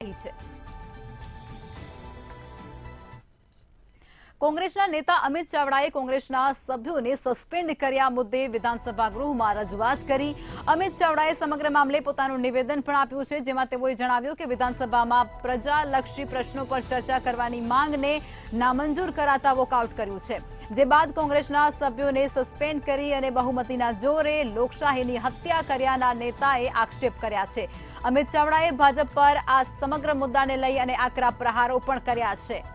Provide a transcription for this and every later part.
રહી છે। કોંગ્રેસના નેતા અમિત ચાવડાએ કોંગ્રેસના સભ્યોને સસ્પેન્ડ કર્યા મુદ્દે વિધાનસભા ગૃહમાં રજૂઆત કરી। અમિત ચાવડાએ સમગ્ર મામલે પોતાનું નિવેદન પણ આપ્યું છે, જેમાં તેઓએ જણાવ્યું કે વિધાનસભામાં પ્રજાલક્ષી પ્રશ્નો પર ચર્ચા કરવાની માંગને નામંજૂર કરાતા વોકઆઉટ કર્યું છે, જે બાદ કોંગ્રેસના સભ્યોને સસ્પેન્ડ કરી અને બહુમતીના જોરે લોકશાહીની હત્યા કર્યાના નેતાએ આક્ષેપ કર્યા છે। અમિત ચાવડાએ ભાજપ પર આ સમગ્ર મુદ્દાને લઈ અને આકરા પ્રહારો પણ કર્યા છે।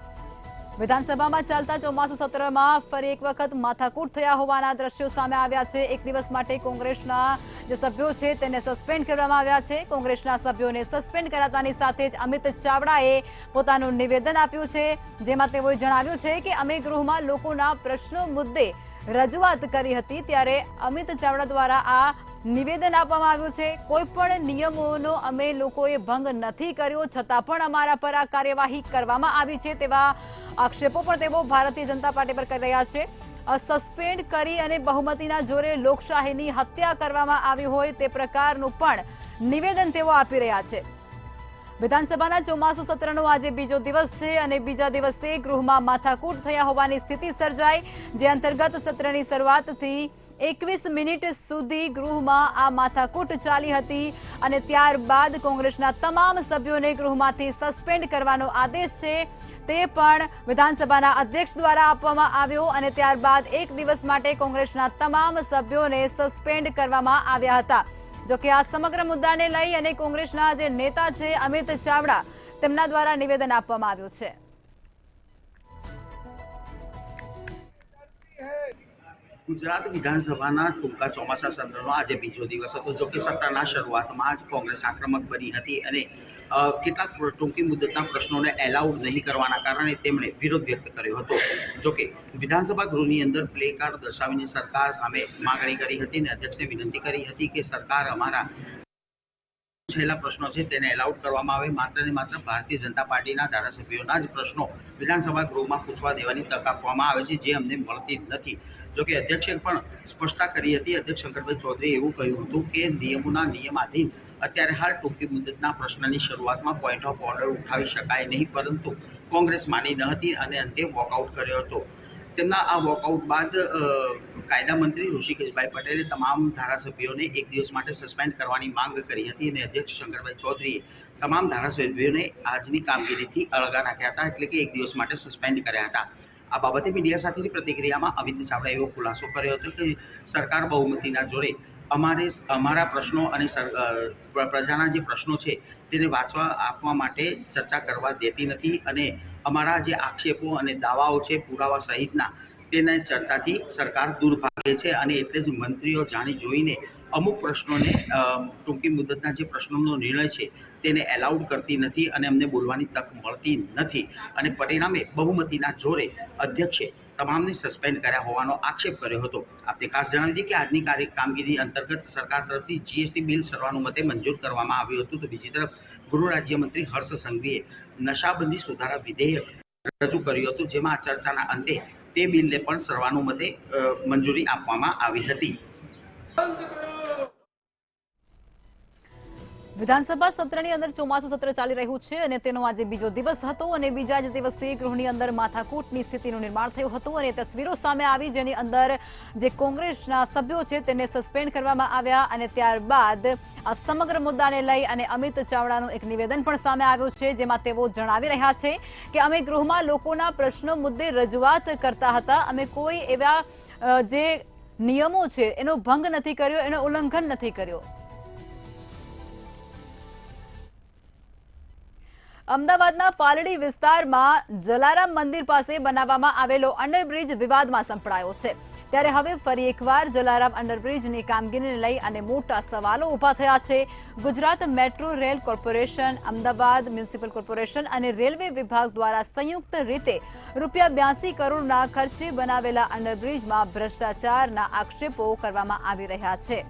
વિધાનસભામાં ચાલતા ચોમાસુ સત્રમાં ફરી એક વખત માથાકૂટ થયા હોવાના દ્રશ્યો સામે આવ્યા છે। એક દિવસ માટે કોંગ્રેસના જે સભ્યો છે તેને સસ્પેન્ડ કરવામાં આવ્યા છે। કોંગ્રેસના સભ્યોને સસ્પેન્ડ કરાતાની સાથે જ અમિત ચાવડાએ પોતાનું નિવેદન આપ્યું છે, જેમાં તેઓએ જણાવ્યું છે કે અમે ગૃહમાં લોકોના પ્રશ્નો મુદ્દે રજૂઆત કરી હતી, ત્યારે અમિત ચાવડા દ્વારા આ નિવેદન આપવામાં આવ્યું છે। કોઈ પણ નિયમોનો અમે લોકોએ ભંગ નથી કર્યો, છતાં પણ અમારા પર આ કાર્યવાહી કરવામાં આવી છે, તેવા આક્ષેપો પણ તેઓ ભારતીય જનતા પાર્ટી પર કરી રહ્યા છે। સસ્પેન્ડ કરી અને બહુમતીના જોરે લોકશાહીની હત્યા કરવામાં આવી હોય તે પ્રકારનું પણ નિવેદન તેઓ આપી રહ્યા છે। વિધાનસભાના ચોમાસુ સત્રનો આજે બીજો દિવસ છે અને બીજા દિવસે ગૃહમાં માથાકૂટ થયા હોવાની સ્થિતિ સર્જાઈ, જે અંતર્ગત સત્રની શરૂઆતથી 21 મિનિટ સુધી ગૃહમાં આ માથાકૂટ ચાલી હતી અને ત્યારબાદ કોંગ્રેસના તમામ સભ્યોને ગૃહમાંથી સસ્પેન્ડ કરવાનો આદેશ છે તે પણ વિધાનસભાના અધ્યક્ષ દ્વારા આપવામાં આવ્યો અને ત્યારબાદ એક દિવસ માટે કોંગ્રેસના તમામ સભ્યોને સસ્પેન્ડ કરવામાં આવ્યા હતા। જોકે આ સમગ્ર મુદ્દાને લઈ અને કોંગ્રેસના જે નેતા છે અમિત ચાવડા, તેમના દ્વારા નિવેદન આપવામાં આવ્યું છે। ગુજરાત વિધાનસભાના ટૂંકા ચોમાસા સત્રનો આજે બીજો દિવસ હતો। જો કે સત્રના શરૂઆતમાં જ કોંગ્રેસ આક્રમક બની હતી અને કેટલાક ટૂંકી મુદ્દતના પ્રશ્નોને એલાઉડ નહીં કરવાના કારણે તેમણે વિરોધ વ્યક્ત કર્યો હતો। જો કે વિધાનસભા ગૃહની અંદર પ્લે કાર્ડ દર્શાવીને સરકાર સામે માગણી કરી હતી અને અધ્યક્ષને વિનંતી કરી હતી કે સરકાર અમારા છેલ્લા પ્રશ્નો છે તેને એલાઉડ કરવામાં આવે, માત્ર ને માત્ર ભારતીય જનતા પાર્ટીના ધારાસભ્યોના જ પ્રશ્નો વિધાનસભા ગૃહમાં પૂછવા દેવાની તક આપવામાં આવે છે, જે અમને મળતી નથી। જોકે અધ્યક્ષે પણ સ્પષ્ટતા કરી હતી। અધ્યક્ષ શંકરભાઈ ચૌધરીએ એવું કહ્યું હતું કે નિયમોના નિયમાધીન અત્યારે હાલ ટૂંકી મુદ્દતના પ્રશ્નની શરૂઆતમાં પોઈન્ટ ઓફ ઓર્ડર ઉઠાવી શકાય નહીં, પરંતુ કોંગ્રેસ માની ન હતી અને અંતે વોકઆઉટ કર્યો હતો। તેમના આ વોકઆઉટ બાદ કાયદા મંત્રી ઋષિકેશભાઈ પટેલે તમામ ધારાસભ્યોને એક દિવસ માટે સસ્પેન્ડ કરવાની માંગ કરી હતી અને અધ્યક્ષ શંકરભાઈ ચૌધરીએ તમામ ધારાસભ્યોને આજની કામગીરીથી અળગા રાખ્યા હતા, એટલે કે એક દિવસ માટે સસ્પેન્ડ કર્યા હતા। આ બાબતે મીડિયા સાથેની પ્રતિક્રિયામાં અમિત ચાવડાએ એવો ખુલાસો કર્યો હતો કે સરકાર બહુમતીના જોડે અમારા પ્રશ્નો અને પ્રજાના જે પ્રશ્નો છે તેને વાંચવા આપવા માટે ચર્ચા કરવા દેતી નથી અને અમારા જે આક્ષેપો અને દાવાઓ છે પુરાવા સહિતના તેને ચર્ચાથી સરકાર દૂર ભાગે છે અને એટલે જ મંત્રીઓ જાણી જોઈને અમુક પ્રશ્નોને ટૂંકી મુદ્દતના જે પ્રશ્નોનો નિર્ણય છે તેને એલાઉડ કરતી નથી અને અમને બોલવાની તક મળતી નથી અને પરિણામે બહુમતીના જોરે અધ્યક્ષે તમામને સસ્પેન્ડ કર્યા હોવાનો આક્ષેપ કર્યો હતો। આપને ખાસ જણાવી દઈએ કે આજની કામગીરી અંતર્ગત સરકાર તરફથી જીએસટી બિલ સર્વાનુમતે મંજૂર કરવામાં આવ્યું હતું, તો બીજી તરફ ગૃહ રાજ્યમંત્રી હર્ષ સંઘવીએ નશાબંધી સુધારા વિધેયક રજૂ કર્યું હતું, જેમાં ચર્ચાના અંતે તે બિલને પણ સર્વાનુમતે મંજૂરી આપવામાં આવી હતી। વિધાનસભા સત્રની અંદર ચોમાસુ સત્ર ચાલી રહ્યું છે અને તેનો આજે બીજો દિવસ હતો અને બીજા જ દિવસે ગૃહની અંદર માથાકૂટની સ્થિતિનું નિર્માણ થયું હતું અને તસવીરો સામે આવી, જેની અંદર જે કોંગ્રેસના સભ્યો છે તેને સસ્પેન્ડ કરવામાં આવ્યા અને ત્યારબાદ આ સમગ્ર મુદ્દાને લઈ અને અમિત ચાવડાનું એક નિવેદન પણ સામે આવ્યું છે, જેમાં તેઓ જણાવી રહ્યા છે કે અમે ગૃહમાં લોકોના પ્રશ્નો મુદ્દે રજૂઆત કરતા હતા, અમે કોઈ એવા જે નિયમો છે એનો ભંગ નથી કર્યો, એનો ઉલ્લંઘન નથી કર્યો। અમદાવાદના પાલડી વિસ્તારમાં જલારામ મંદિર પાસે બનાવવામાં આવેલો અંડરબ્રિજ વિવાદમાં સંપડાયો છે, ત્યારે હવે ફરી એકવાર જલારામ અંડરબ્રિજની કામગીરીને લઈ અને મોટા સવાલો ઊભા થયા છે। Gujarat metro rail corporation, Ahmedabad municipal corporation અને રેલવે વિભાગ દ્વારા સંયુક્ત રીતે ₹82 કરોડના ખર્ચે બનાવેલા અંડરબ્રિજમાં ભ્રષ્ટાચારના આક્ષેપો કરવામાં આવી રહ્યા છે।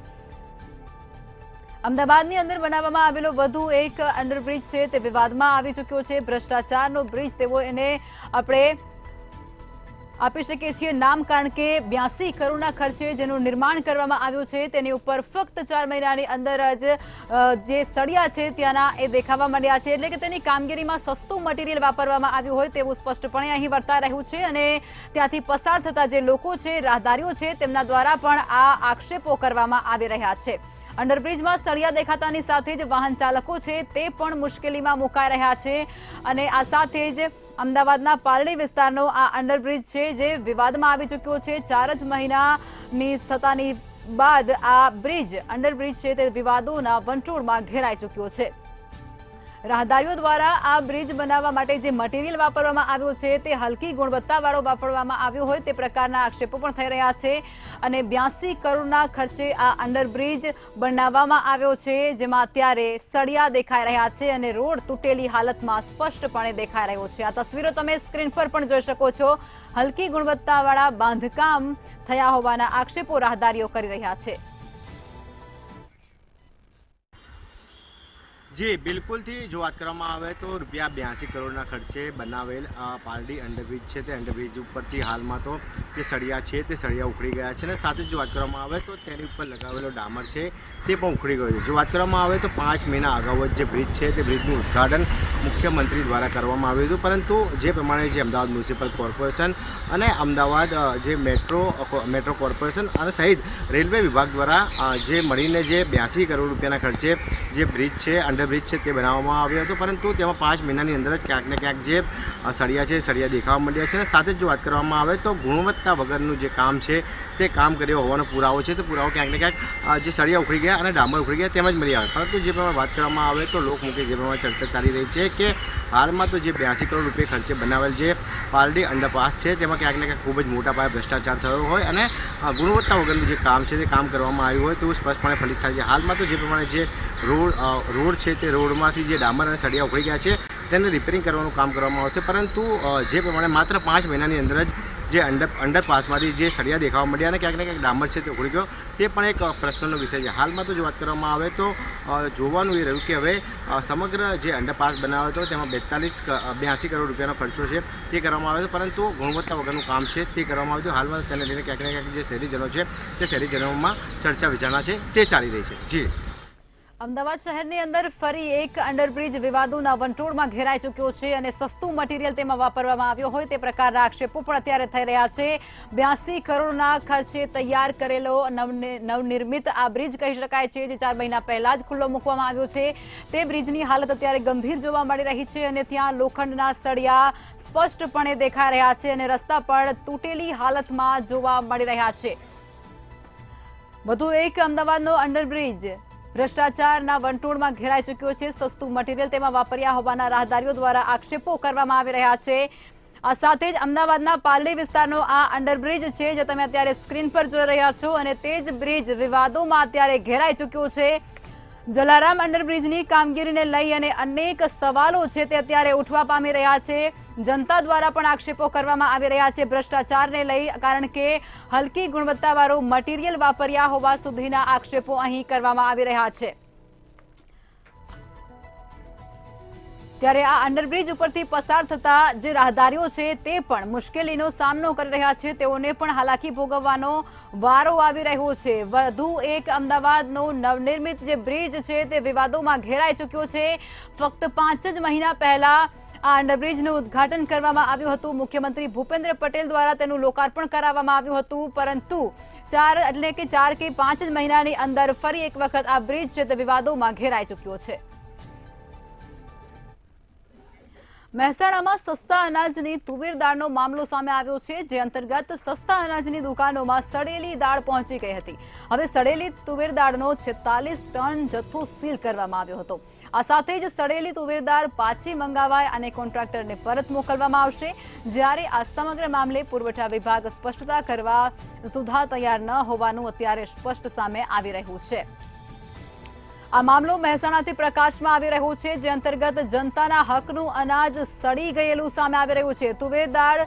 અમદાવાદની અંદર બનાવવામાં આવેલો વધુ એક અંડરબ્રિજ છે તે વિવાદમાં આવી ચૂક્યો છે। ભ્રષ્ટાચારનો બ્રિજ તેઓ એને આપણે આપી શકીએ છીએ નામ, કારણ કે 82 કરોડના ખર્ચે જેનું નિર્માણ કરવામાં આવ્યું છે તેની ઉપર ફક્ત 4 મહિનાની અંદર જ જે સળિયા છે ત્યાંના એ દેખાવા માંડ્યા છે, એટલે કે તેની કામગીરીમાં સસ્તું મટીરિયલ વાપરવામાં આવ્યું હોય તેવું સ્પષ્ટપણે અહીં વર્તાઈ રહ્યું છે અને ત્યાંથી પસાર થતા જે લોકો છે, રાહદારીઓ છે, તેમના દ્વારા પણ આ આક્ષેપો કરવામાં આવી રહ્યા છે। અંડરબ્રિજમાં સળિયા દેખાતાની સાથે જ વાહન ચાલકો છે તે પણ મુશ્કેલીમાં મુકાઈ રહ્યા છે અને આ સાથે જ અમદાવાદના પાલડી વિસ્તારનો આ અંડરબ્રિજ છે જે વિવાદમાં આવી ચૂક્યો છે। 4 જ મહિનાની થતાની બાદ આ અંડરબ્રિજ છે તે વિવાદોના વંટોળમાં ઘેરાઈ ચૂક્યો છે। રાહદારીઓ દ્વારા આ બ્રિજ બનાવવા માટે જે મટીરિયલ વાપરવામાં આવ્યું છે તે હલકી ગુણવત્તાવાળો વાપરવામાં આવ્યો હોય તે પ્રકારના આક્ષેપો પણ થઈ રહ્યા છે અને 82 કરોડના ખર્ચે આ અંડરબ્રિજ બનાવવામાં આવ્યો છે, જેમાં અત્યારે સળિયા દેખાઈ રહ્યા છે અને રોડ તૂટેલી હાલતમાં સ્પષ્ટપણે દેખાઈ રહ્યો છે। આ તસવીરો તમે સ્ક્રીન પર પણ જોઈ શકો છો। હલકી ગુણવત્તાવાળા બાંધકામ થયા હોવાના આક્ષેપો રાહદારીઓ કરી રહ્યા છે। જી બિલકુલથી જો વાત કરવામાં આવે તો રૂપિયા 82 કરોડના ખર્ચે બનાવેલ પાલડી અંડરબ્રિજ છે તે અંડરબ્રિજ ઉપરથી હાલમાં તો જે સળિયા છે તે સળિયા ઉખડી ગયા છે અને સાથે જ જો વાત કરવામાં આવે તો તેની ઉપર લગાવેલો ડામર છે તે પણ ઉખડી ગયો છે। જો વાત કરવામાં આવે તો 5 મહિના અગાઉ જ જે બ્રિજ છે તે બ્રિજનું ઉદ્ઘાટન મુખ્યમંત્રી દ્વારા કરવામાં આવ્યું હતું, પરંતુ જે પ્રમાણે જે અમદાવાદ મ્યુનિસિપલ કોર્પોરેશન અને અમદાવાદ જે મેટ્રો કોર્પોરેશન અને સહિત રેલવે વિભાગ દ્વારા જે મળીને જે 82 કરોડ રૂપિયાના ખર્ચે જે બ્રિજ છે અંડરબ્રિજ છે તે બનાવવામાં આવ્યો હતો, પરંતુ તેમાં 5 મહિનાની અંદર જ ક્યાંક ને ક્યાંક જે સળિયા છે સળિયા દેખાવા માંડ્યા છે અને સાથે જ જો વાત કરવામાં આવે તો ગુણવત્તા વગરનું જે કામ છે તે કામ કર્યો હોવાનો પુરાવો છે, તો પુરાવો ક્યાંક ને ક્યાંક જે સળિયા ઉખડી ગયા અને ડામર ઉખડી ગયા તેમ જ મળી આવે। પરંતુ જે પ્રમાણે વાત કરવામાં આવે તો લોકમુખે જે પ્રમાણે ચર્ચા ચાલી રહી છે કે હાલમાં તો જે 82 કરોડ રૂપિયા ખર્ચે બનાવેલ જે પાલડી અંડરપાસ છે તેમાં ક્યાંક ને ક્યાંક ખૂબ જ મોટા પાયે ભ્રષ્ટાચાર થયો હોય અને ગુણવત્તા વગરનું જે કામ છે તે કામ કરવામાં આવ્યું હોય તેવું સ્પષ્ટપણે ફલિત થાય છે। હાલમાં તો જે પ્રમાણે જે રોડ છે તે રોડમાંથી જે ડામર અને સળિયા ઉખડી ગયા છે તેને રિપેરિંગ કરવાનું કામ કરવામાં આવશે, પરંતુ જે પ્રમાણે માત્ર 5 મહિનાની અંદર જ જે અંડરપાસમાંથી જે સળિયા દેખાવા મળ્યા અને ક્યાંક ને ક્યાંક ડામર છે તે ઉખડી ગયો તે પણ એક પ્રશ્નનો વિષય છે। હાલમાં તો જો વાત કરવામાં આવે તો જોવાનું એ રહ્યું કે હવે સમગ્ર જે અંડરપાસ બનાવ્યો હતો તેમાં 82 કરોડ રૂપિયાનો ખર્ચો છે તે કરવામાં આવ્યો હતો, પરંતુ ગુણવત્તા વગરનું કામ છે તે કરવામાં આવ્યું હતું। હાલમાં તેને લઈને ક્યાંક ને ક્યાંક જે શહેરીજનો છે તે શહેરીજનોમાં ચર્ચા વિચારણા છે તે ચાલી રહી છે। જી અમદાવાદ શહેરની અંદર ફરી એક અંડરબ્રિજ વિવાદોના વંટોળમાં ઘેરાઈ ચૂક્યો છે અને સસ્તું મટીરિયલ તેમાં વાપરવામાં આવ્યો હોય તે પ્રકારના આક્ષેપો પણ અત્યારે થઈ રહ્યા છે। 82 કરોડના ખર્ચે તૈયાર કરેલો નવનિર્મિત આ બ્રિજ કહી શકાય છે, જે 4 મહિના પહેલા જ ખુલ્લો મૂકવામાં આવ્યો છે। તે બ્રિજની હાલત અત્યારે ગંભીર જોવા મળી રહી છે અને ત્યાં લોખંડના સળિયા સ્પષ્ટપણે દેખાઈ રહ્યા છે અને રસ્તા પણ તૂટેલી હાલતમાં જોવા મળી રહ્યા છે। વધુ એક અમદાવાદનો અંડરબ્રિજ ભ્રષ્ટાચારના વંટોળમાં ઘેરાઈ ચૂક્યો છે। સસ્તું મટીરિયલ તેમાં વાપર્યા હોવાના રાહદારીઓ દ્વારા આક્ષેપો કરવામાં આવી રહ્યા છે। આ સાથે જ અમદાવાદના પાલડી વિસ્તારનો આ અંડરબ્રિજ છે જે તમે અત્યારે સ્ક્રીન પર જોઈ રહ્યા છો અને તે જ બ્રિજ વિવાદોમાં અત્યારે ઘેરાઈ ચૂક્યો છે। જલારામ અંડરબ્રિજની કામગીરીને લઈ અને અનેક સવાલો છે તે અત્યારે ઉઠવા પામી રહ્યા છે। જનતા દ્વારા પણ આક્ષેપો કરવામાં આવી રહ્યા છે ભ્રષ્ટાચારને લઈ, કારણ કે હલકી ગુણવત્તાવાળું મટીરિયલ વાપર્યા હોવા સુધીના આક્ષેપો અહીં કરવામાં આવી રહ્યા છે। ત્યારે આ અંડરબ્રિજ ઉપરથી પસાર થતા જે રાહદારીઓ છે તે પણ મુશ્કેલીનો સામનો કરી રહ્યા છે, તેઓને પણ હાલાકી ભોગવવાનો વારો આવી રહ્યો છે। વધુ એક અમદાવાદનો નવનિર્મિત જે બ્રિજ છે તે વિવાદોમાં ઘેરાઈ ચૂક્યો છે। ફક્ત 5 જ મહિના પહેલા આ અંડરબ્રિજનું ઉદ્ઘાટન કરવામાં આવ્યું હતું। મુખ્યમંત્રી ભૂપેન્દ્ર પટેલ દ્વારા તેનું લોકાર્પણ કરાવવામાં આવ્યું હતું, પરંતુ 4 કે 5 જ મહિનાની અંદર ફરી એક વખત આ બ્રિજ છે તે વિવાદોમાં ઘેરાઈ ચૂક્યો છે। મહેસાણામાં સસ્તા અનાજની તુવેર દાળનો મામલો સામે આવ્યો છે, જે અંતર્ગત સસ્તા અનાજની દુકાનોમાં સડેલી દાળ પહોંચી ગઈ હતી। હવે સડેલી તુવેર દાળનો 46 ટન જથ્થો સીલ કરવામાં આવ્યો હતો। આ સાથે જ સડેલી તુવેર દાળ પાછી મંગાવાય અને કોન્ટ્રાક્ટરને પરત મોકલવામાં આવશે, જ્યારે આ સમગ્ર મામલે પુરવઠા વિભાગ સ્પષ્ટતા કરવા સુધા તૈયાર ન હોવાનું અત્યારે સ્પષ્ટ સામે આવી રહ્યું છે। આ મામલો મહેસાણાથી પ્રકાશમાં આવી રહ્યો છે, જે અંતર્ગત જનતાના હકનું અનાજ સડી ગયેલું સામે આવી રહ્યું છે। તુવેર દાળ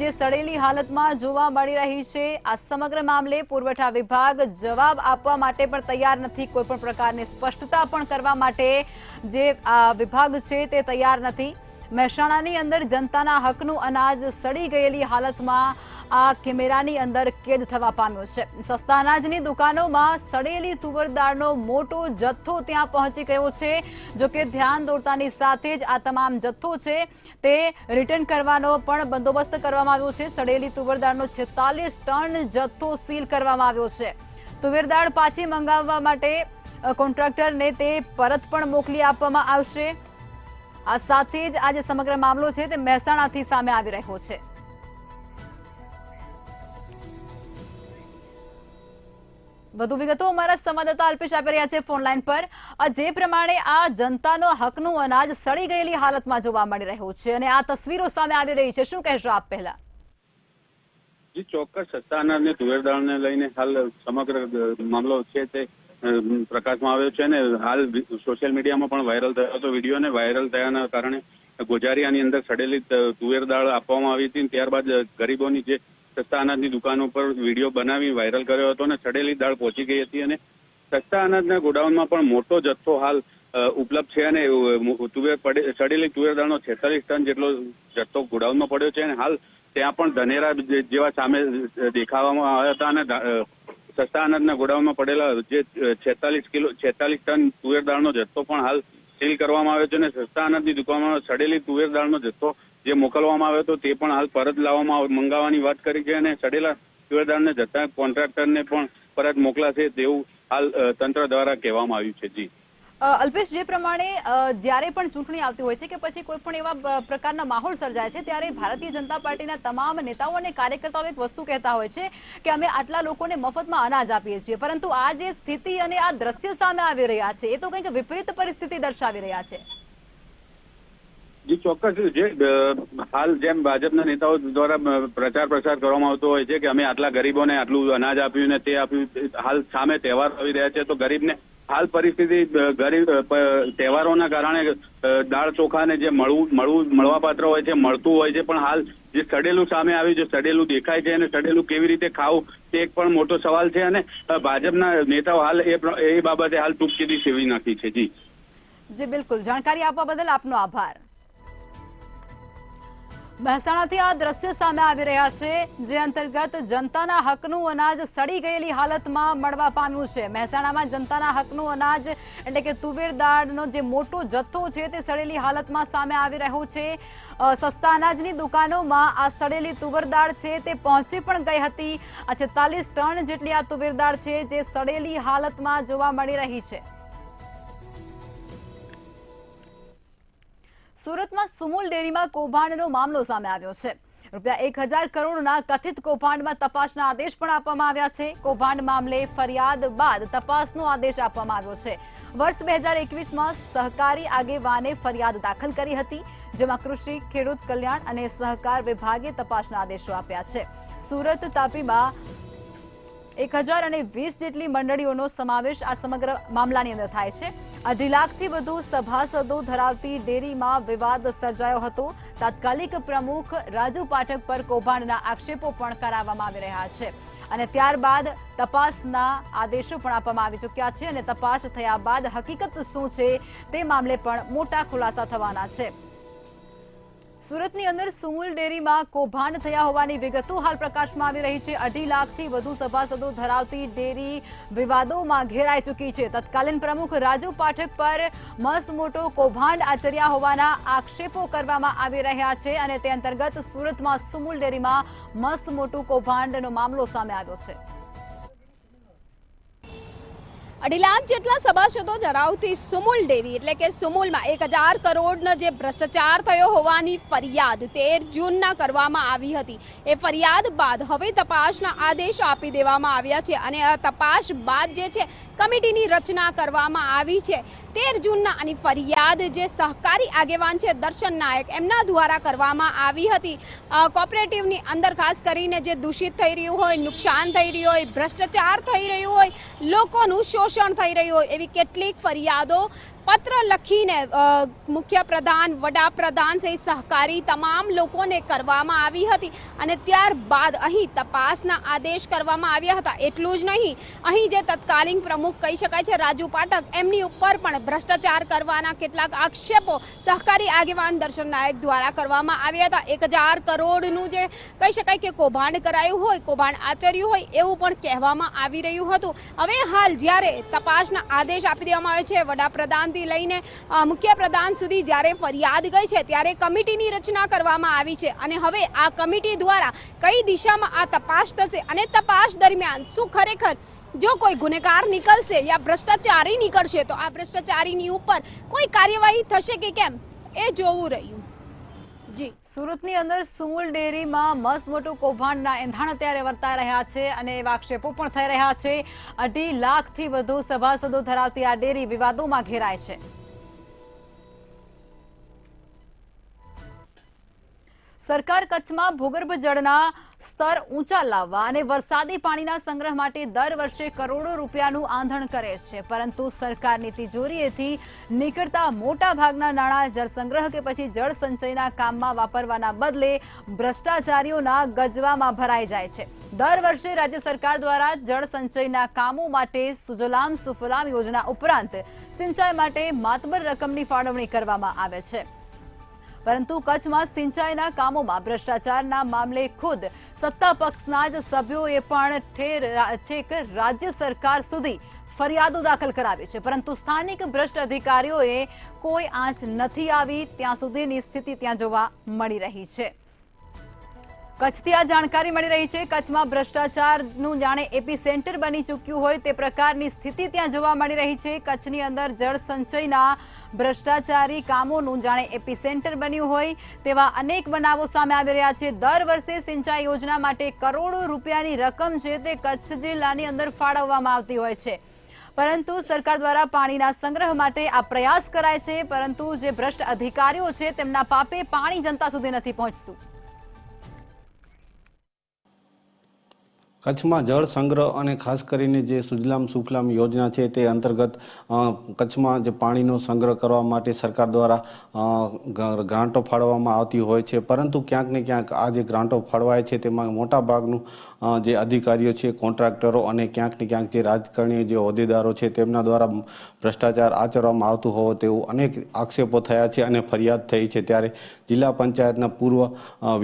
જે સડેલી હાલતમાં જોવા મળી રહી છે, આ સમગ્ર મામલે પુરવઠા વિભાગ જવાબ આપવા માટે પણ તૈયાર નથી। કોઈ પણ પ્રકારની સ્પષ્ટતા પણ કરવા માટે જે વિભાગ છે તે તૈયાર નથી। મહેસાણાની અંદર જનતાના હકનું અનાજ સડી ગયેલી હાલતમાં આ કેમેરાની અંદર કેદ થવા પામ્યો છે। સસ્તા અનાજની દુકાનોમાં સડેલી તુવર દાળનો મોટો જથ્થો ત્યાં પહોંચી ગયો છે। જો કે ધ્યાન દોરતાની સાથે જ આ તમામ જથ્થો છે તે રિટર્ન કરવાનો પણ બંદોબસ્ત કરવામાં આવ્યો છે। સડેલી તુવર દાળનો 46 ટન જથ્થો સીલ કરવામાં આવ્યો છે। તુવેર દાળ પાછી મંગાવવા માટે કોન્ટ્રાક્ટરને તે પરત પણ મોકલી આપવામાં આવશે। આ સાથે જ આ જે સમગ્ર મામલો છે તે મહેસાણાથી સામે આવી રહ્યો છે। વધુ વિગતો અમારા સંવાદદાતા અલ્પેશ આપી રહ્યા છે ફોન લાઈન પર। જે પ્રમાણે આ જનતાનો હકનું અનાજ સડી ગયેલી હાલતમાં જોવા મળી રહ્યું છે અને આ તસવીરો સામે આવી રહી છે, શું કહેશો આપ પહેલા? જી ચોક્કસ, સસ્તા અનાજને તુવેર દાળને લઈને હાલ સમગ્ર મામલો છે તે પ્રકાશમાં આવ્યો છે અને હાલ સોશિયલ મીડિયામાં પણ વાયરલ થયો હતો વિડીયો, અને વાયરલ થયાના કારણે ગોજારિયાની અંદર સડેલી તુવેર દાળ આપવામાં આવી હતી। ત્યારબાદ ગરીબોની જે સસ્તા અનાજની દુકાનો પર વિડીયો બનાવી વાયરલ કર્યો હતો અને સડેલી દાળ પહોંચી ગઈ હતી અને સસ્તા અનાજના ગોડાઉનમાં પણ મોટો જથ્થો હાલ ઉપલબ્ધ છે અને સડેલી તુવેર દાળનો 46 ટન જેટલો જથ્થો ગોડાઉનમાં પડ્યો છે અને હાલ ત્યાં પણ ધનેરા જેવા સામે દેખાવામાં આવ્યા હતા અને સસ્તા અનાજના ગોડાઉનમાં પડેલા જે 46 ટન તુવેર દાળનો જથ્થો પણ હાલ સીલ કરવામાં આવ્યો છે અને સસ્તા અનાજની દુકાનમાં સડેલી તુવેર દાળનો જથ્થો જે મોકલવામાં આવ્યો હતો તે પણ હાલ પરત મંગાવવાની વાત કરી છે અને સડેલા તુવેર દાળને જથ્થા કોન્ટ્રાક્ટરને પણ પરત મોકલાશે તેવું હાલ તંત્ર દ્વારા કહેવામાં આવ્યું છે। જી અલ્પેશ, જે પ્રમાણે જ્યારે પણ ચૂંટણી આવતી હોય છે કે પછી કોઈ પણ એવા પ્રકારના માહોલ સર્જાય છે ત્યારે ભારતીય જનતા પાર્ટીના તમામ નેતાઓ અને કાર્યકર્તાઓ એક વસ્તુ કહેતા હોય છે કે અમે આટલા લોકોને મફતમાં અનાજ આપીએ છીએ, પરંતુ આ જે સ્થિતિ અને આ દ્રશ્ય સામે આવી રહ્યા છે એ તો કંઈક વિપરીત પરિસ્થિતિ દર્શાવી રહ્યા છે। જી ચોક્કસ, જે હાલ જેમ ભાજપના નેતાઓ દ્વારા પ્રસાર કરવામાં આવતો હોય છે કે અમે આટલા ગરીબોને આટલું અનાજ આપ્યું ને તે આપ્યું, હાલ સામે તહેવાર આવી રહ્યા છે તો ગરીબને હાલ પરિસ્થિતિ તહેવારોના કારણે દાળ ચોખાને જે મળવાપાત્ર હોય છે મળતું હોય છે, પણ હાલ જે સડેલું સામે આવ્યું છે, સડેલું દેખાય છે અને સડેલું કેવી રીતે ખાવું તે એક પણ મોટો સવાલ છે અને ભાજપના નેતાઓ હાલ એ બાબતે હાલ ટૂંકીદી સેવી નાખી છે। જી બિલકુલ, જાણકારી આપવા બદલ આપનો આભાર। મહેસાણાથી આ દ્રશ્ય સામે આવી રહ્યા છે જે અંતર્ગત જનતાના હકનું અનાજ સડી ગયેલી હાલતમાં મળવા પામ્યું છે। મહેસાણામાં જનતાના હકનું અનાજ એટલે કે તુવેર દાળનો જે મોટો જથ્થો છે તે સડેલી હાલતમાં સામે આવી રહ્યો છે। સસ્તા અનાજની દુકાનોમાં આ સડેલી તુવેર દાળ છે તે પહોંચી પણ ગઈ હતી। આ 46 ટન જેટલી આ તુવેર દાળ છે જે સડેલી હાલતમાં જોવા મળી રહી છે। સુરતમાં સુમુલ ડેરીમાં કૌભાંડનો મામલો સામે આવ્યો છે। ₹1000 કરોડના કથિત કૌભાંડમાં તપાસના આદેશ પણ આપવામાં આવ્યા છે। કૌભાંડ મામલે ફરિયાદ બાદ તપાસનો આદેશ આપવામાં આવ્યો છે। વર્ષ 2021માં સહકારી આગેવાને ફરિયાદ દાખલ કરી હતી, જેમાં કૃષિ, ખેડૂત કલ્યાણ અને સહકાર વિભાગે તપાસના આદેશો આપ્યા છે। સુરત તાપીમાં 1020 જેટલી મંડળીઓનો સમાવેશ આ સમગ્ર મામલાની અંદર થાય છે। 2.5 લાખથી વધુ સભાસદો ધરાવતી ડેરીમાં વિવાદ સર્જાયો હતો। તાત્કાલિક પ્રમુખ રાજુ પાઠક પર કૌભાંડના આક્ષેપો પણ કરાવવામાં આવી રહ્યા છે અને ત્યારબાદ તપાસના આદેશો પણ આપવામાં આવી ચૂક્યા છે અને તપાસ થયા બાદ હકીકત શું છે તે મામલે પણ મોટા ખુલાસા થવાના છે। સુરતની અંદર સુમુલ ડેરીમાં કૌભાંડ થયા હોવાની વિગતો હાલ પ્રકાશમાં આવી રહી છે। 2.5 લાખથી વધુ સભાસદો ધરાવતી ડેરી વિવાદોમાં ઘેરાઈ ચૂકી છે। તત્કાલીન પ્રમુખ રાજુ પાઠક પર મસ્ત મોટો કૌભાંડ આચર્યા હોવાના આક્ષેપો કરવામાં આવી રહ્યા છે અને તે અંતર્ગત સુરતમાં સુમુલ ડેરીમાં મસ્ત મોટું કૌભાંડનો મામલો સામે આવ્યો છે। 2.5 લાખ જેટલા સભાસદો ધરાવતી સુમુલ ડેરી એટલે કે સુમુલમાં 1000 કરોડનો જે ભ્રષ્ટાચાર થયો હોવાની ફરિયાદ 13 જૂનના કરવામાં આવી હતી। એ ફરિયાદ બાદ હવે તપાસના આદેશ આપી દેવામાં આવ્યા છે અને આ તપાસ બાદ જે છે કમિટીની રચના કરવામાં આવી છે। 13 જૂનના આની ફરિયાદ જે સહકારી આગેવાન છે દર્શન નાયક એમના દ્વારા કરવામાં આવી હતી। કોઓપરેટિવની અંદર ખાસ કરીને જે દૂષિત થઈ રહ્યું હોય, નુકસાન થઈ રહ્યું હોય, ભ્રષ્ટાચાર થઈ રહ્યું હોય, લોકોનું શોષણ થઈ રહ્યું હોય એવી કેટલીક ફરિયાદો પત્ર લખીને મુખ્યપ્રધાન, વડાપ્રધાન સહિત સહકારી તમામ લોકોને કરવામાં આવી હતી અને ત્યારબાદ અહીં તપાસના આદેશ કરવામાં આવ્યા હતા. એટલું જ નહીં, અહીં જે તત્કાલીન પ્રમુખ કહી શકાય છે રાજુ પાઠક, એમની ઉપર પણ ભ્રષ્ટાચાર કરવાના કેટલાક આક્ષેપો સહકારી આગેવાન દર્શન નાયક દ્વારા કરવામાં આવ્યા હતા. 1000 કરોડનું જે કહી શકાય કે કૌભાંડ કરાયું હોય, કૌભાંડ આચર્યું હોય એવું પણ કહેવામાં આવી રહ્યું હતું. હવે હાલ જ્યારે તપાસના આદેશ આપી દેવામાં આવે છે, વડાપ્રધાનથી લઈને મુખ્યપ્રધાન સુધી જ્યારે ફરિયાદ ગઈ છે ત્યારે કમિટીની રચના કરવામાં આવી છે અને હવે આ કમિટી દ્વારા કઈ દિશામાં આ તપાસ થશે અને તપાસ દરમિયાન શું ખરેખર જો કોઈ ગુનેગાર નીકળશે યા ભ્રષ્ટાચારી નીકળશે તો આ ભ્રષ્ટાચારીની ઉપર કોઈ કાર્યવાહી થશે કે કેમ એ જોવું રહ્યું. જી, સુરતની અંદર સુમુલ ડેરીમાં મસ્ત મોટું કૌભાંડના એંધાણ અત્યારે વર્તાઈ રહ્યા છે અને એવા આક્ષેપો પણ થઈ રહ્યા છે. 2.5 લાખથી વધુ સભાસદો ધરાવતી આ ડેરી વિવાદોમાં ઘેરાય છે. સરકાર કચ્છમાં ભૂગર્ભ જળના સ્તર ઊંચા લાવવા અને વરસાદી પાણીના સંગ્રહ માટે દર વર્ષે કરોડો રૂપિયાનું આંધણ કરે છે, પરંતુ સરકારની તિજોરીએથી નીકળતા મોટા ભાગના નાણાં જળ સંગ્રહ કે પછી જળ સંચયના કામમાં વાપરવાના બદલે ભ્રષ્ટાચારીઓના ગજવામાં ભરાઈ જાય છે. દર વર્ષે રાજ્ય સરકાર દ્વારા જળ સંચયના કામો માટે સુજલામ સુફલામ યોજના ઉપરાંત સિંચાઈ માટે માતબર રકમની ફાળવણી કરવામાં આવે છે, પરંતુ કચ્છમાં સિંચાઈના કામોમાં ભ્રષ્ટાચારના મામલે ખુદ સત્તા પક્ષના જ સભ્યોએ પણ છેક રાજ્ય સરકાર સુધી ફરિયાદો દાખલ કરાવી છે, પરંતુ સ્થાનિક ભ્રષ્ટ અધિકારીઓએ કોઈ આંચ નથી આવી ત્યાં સુધીની સ્થિતિ ત્યાં જોવા મળી રહી છે. કચ્છથી આ જાણકારી મળી રહી છે. કચ્છમાં ભ્રષ્ટાચારનું જાણે એપી સેન્ટર બની ચૂક્યું હોય તે પ્રકારની સ્થિતિ ત્યાં જોવા મળી રહી છે. કચ્છની અંદર જળ સંચયના ભ્રષ્ટાચારી કામોનું જાણે એપી સેન્ટર બન્યું હોય તેવા અનેક બનાવો સામે આવી રહ્યા છે. દર વર્ષે સિંચાઈ યોજના માટે કરોડો રૂપિયાની રકમ છે તે કચ્છ જિલ્લાની અંદર ફાળવવામાં આવતી હોય છે, પરંતુ સરકાર દ્વારા પાણીના સંગ્રહ માટે આ પ્રયાસ કરાય છે, પરંતુ જે ભ્રષ્ટ અધિકારીઓ છે તેમના પાપે પાણી જનતા સુધી નથી પહોંચતું. કચ્છમાં જળ સંગ્રહ અને ખાસ કરીને જે સુજલામ સુફલામ યોજના છે તે અંતર્ગત કચ્છમાં જે પાણીનો સંગ્રહ કરવા માટે સરકાર દ્વારા ગ્રાન્ટો ફાળવવામાં આવતી હોય છે, પરંતુ ક્યાંક ને ક્યાંક આ જે ગ્રાન્ટો ફાળવાય છે તેમાં મોટા ભાગનું જે અધિકારીઓ છે, કોન્ટ્રાક્ટરો અને ક્યાંક ને ક્યાંક જે રાજકારણીય જે હોદ્દેદારો છે તેમના દ્વારા ભ્રષ્ટાચાર આચરવામાં આવતું હોવો તેવું અનેક આક્ષેપો થયા છે અને ફરિયાદ થઈ છે. ત્યારે જિલ્લા પંચાયતના પૂર્વ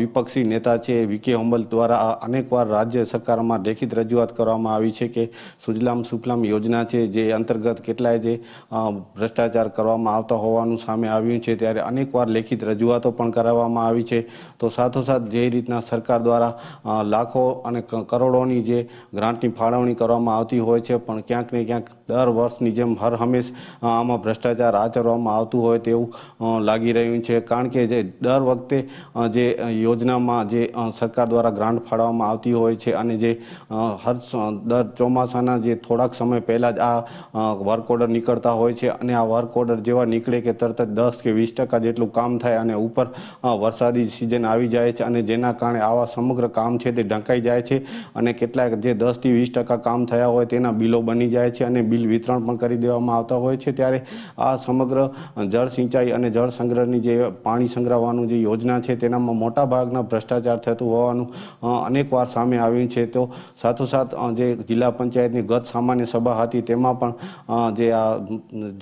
વિપક્ષી નેતા છે વીકે હુંબલ દ્વારા અનેકવાર રાજ્ય સરકાર લેખિત રજૂઆત કરવામાં આવી છે કે સુજલામ સુફલામ યોજના છે જે અંતર્ગત કેટલાય જે ભ્રષ્ટાચાર કરવામાં આવતા હોવાનું સામે આવ્યું છે. ત્યારે અનેકવાર લેખિત રજૂઆતો પણ કરાવવામાં આવી છે. તો સાથોસાથ જે રીતના સરકાર દ્વારા લાખો અને કરોડોની જે ગ્રાન્ટની ફાળવણી કરવામાં આવતી હોય છે, પણ ક્યાંક ને ક્યાંક દર વર્ષની જેમ હર હંમેશ આમાં ભ્રષ્ટાચાર આચરવામાં આવતું હોય તેવું લાગી રહ્યું છે. કારણ કે જે દર વખતે જે યોજનામાં જે સરકાર દ્વારા ગ્રાન્ટ ફાળવવામાં આવતી હોય છે અને જે દર ચોમાસાના જે થોડાક સમય પહેલાં જ આ વર્ક ઓર્ડર નીકળતા હોય છે અને આ વર્ક ઓર્ડર જેવા નીકળે કે તરત જ 10 કે 20% જેટલું કામ થાય અને ઉપર વરસાદી સિઝન આવી જાય છે અને જેના કારણે આવા સમગ્ર કામ છે તે ઢંકાઈ જાય છે અને કેટલાક જે 10 થી 20% કામ થયા હોય તેના બિલો બની જાય છે અને બિલ વિતરણ પણ કરી દેવામાં આવતા હોય છે. ત્યારે આ સમગ્ર જળ સિંચાઈ અને જળ સંગ્રહની જે પાણી સંગ્રહવાનું જે યોજના છે તેનામાં મોટા ભાગના ભ્રષ્ટાચાર થતું હોવાનું અનેકવાર સામે આવ્યું છે. તો સાથોસાથ જે જિલ્લા પંચાયતની ગત સામાન્ય સભા હતી તેમાં પણ જે આ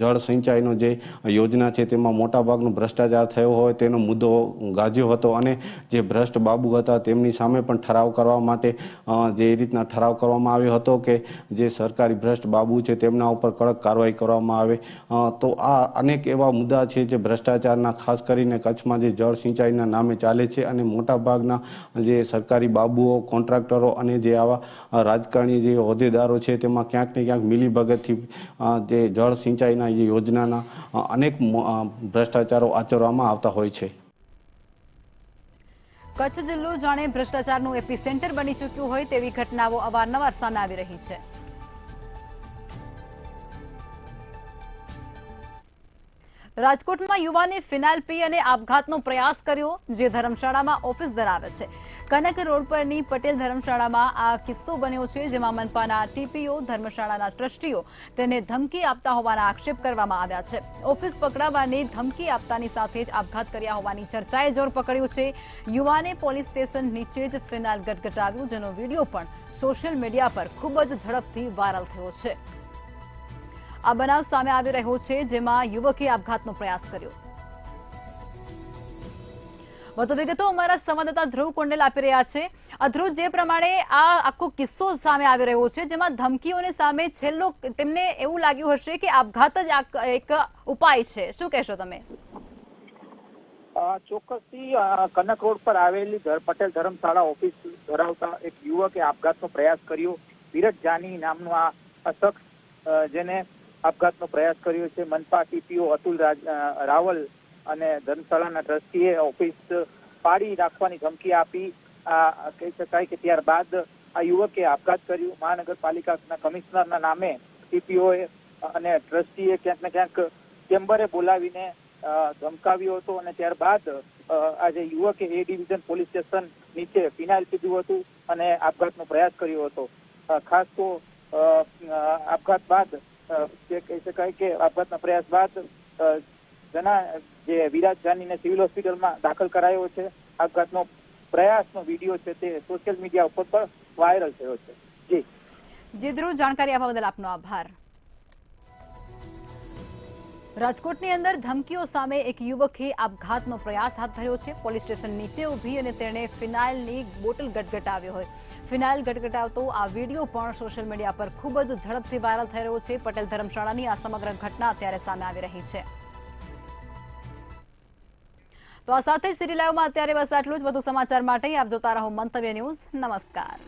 જળ સિંચાઈનો જે યોજના છે તેમાં મોટાભાગનો ભ્રષ્ટાચાર થયો હોય તેનો મુદ્દો ગાજ્યો હતો અને જે ભ્રષ્ટ બાબુ હતા તેમની સામે પણ ઠરાવ કરવા માટે જે રીતના ઠરાવ કરવામાં આવ્યો હતો કે જે સરકારી ભ્રષ્ટ બાબુ છે તેમના ઉપર કડક કાર્યવાહી કરવામાં આવે. તો આ અનેક એવા મુદ્દા છે જે ભ્રષ્ટાચારના ખાસ કરીને કચ્છમાં જે જળ સિંચાઈના નામે ચાલે છે અને મોટાભાગના જે સરકારી બાબુઓ, કોન્ટ્રાક્ટરો અને જે આવા રાજકારણી જે હોદ્દેદારો છે તેમાં ક્યાંક ને ક્યાંક મિલીભગતથી જે જળ સિંચાઈના જે યોજનાના અનેક ભ્રષ્ટાચારો આચરવામાં આવતા હોય છે. કચ્છ જિલ્લો જાણે ભ્રષ્ટાચારનું એપી સેન્ટર બની ચૂક્યું હોય તેવી ઘટનાઓ અવારનવાર સામે આવી રહી છે. રાજકોટમાં યુવાને ફિનાઇલ પી અને આપઘાતનો પ્રયાસ કર્યો, જે ધર્મશાળામાં ઓફિસ ધરાવે છે. કનક રોડ પરની પટેલ ધર્મશાળામાં આ કિસ્સો બન્યો છે, જેમાં મનપાના ટીપીઓ, ધર્મશાળાના ટ્રસ્ટીઓ તેને ધમકી આપતા હોવાના આક્ષેપ કરવામાં આવ્યા છે. ઓફિસ પકડાવવાની ધમકી આપતાની સાથે જ આપઘાત કર્યા હોવાની ચર્ચાએ જોર પકડ્યું છે. યુવાને પોલીસ સ્ટેશન નીચે જ ફિનાઇલ ગટગટાવ્યું, જેનો વિડીયો પણ સોશિયલ મીડિયા પર ખૂબ જ ઝડપથી વાયરલ થયો છે. આ બનાવ સામે આવી રહ્યો છે, જેમાં યુવકે આપઘાતનો પ્રયાસ કર્યો. વધુ વિગતો અમારા સંવાદદાતા ધ્રુવ કુંડેલ આપી રહ્યા છે. ધ્રુવ, જે પ્રમાણે આ આખો કિસ્સો સામે આવી રહ્યો છે, જેમાં ધમકીઓની સામે છેલ્લો તેમને એવું લાગ્યું હશે કે આપઘાત જ એક ઉપાય છે, શું કહેશો તમે? ચોક્કસથી કનક રોડ પર આવેલી પટેલ ધર્મશાળા ઓફિસ ધરાવતા એક યુવકે આપઘાતનો પ્રયાસ કર્યો. વિરજ જાની નામનો આ શખ્સ જેને આપઘાતનો પ્રયાસ કર્યો છે. મનપા ટીપીઓ અતુલ રાવલ અને ધર્મશાળાના ટ્રસ્ટીએ ઓફિસ પાડી રાખવાની ધમકી આપી. કહી શકાય કે ત્યારબાદ આ યુવકે આપઘાત કર્યું. મહાનગરપાલિકાના કમિશનરના નામે ટીપીઓએ અને ટ્રસ્ટીએ ક્યાંક ને ક્યાંક ચેમ્બરે બોલાવીને ધમકાવ્યો હતો અને ત્યારબાદ આજે યુવકે એ ડિવિઝન પોલીસ સ્ટેશન નીચે ફિનાઇલ પીધું હતું અને આપઘાતનો પ્રયાસ કર્યો હતો. ખાસ તો આપઘાત બાદ જે કહી શકાય કે આપઘાતના પ્રયાસ બાદ જે વિરાજ જાનીને સિવિલ હોસ્પિટલમાં દાખલ કરાયો છે. આપઘાતનો પ્રયાસનો વિડીયો છે તે સોશિયલ મીડિયા ઉપર પણ વાયરલ થયો છે. જી ધ્રુવ, જાણકારી આપવા બદલ આપનો આભાર. રાજકોટની અંદર ધમકીઓ સામે એક યુવકે આપઘાતનો પ્રયાસ હાથ ધર્યો છે. પોલીસ સ્ટેશન નીચે ઊભી અને તેણે ફિનાઇલની બોટલ ગટગટાવ્યો હોય. ફિનાઇલ ગટગટાવતો આ વિડીયો પણ સોશિયલ મીડિયા પર ખૂબ જ ઝડપથી વાયરલ થઈ રહ્યો છે. પટેલ ધર્મશાળાની આ સમગ્ર ઘટના અત્યારે સામે આવી રહી છે. તો આ સાથે સિટી લાઈવમાં અત્યારે બસ આટલું જ. વધુ સમાચાર માટે આપ જોતા રહો મંતવ્ય ન્યૂઝ. નમસ્કાર.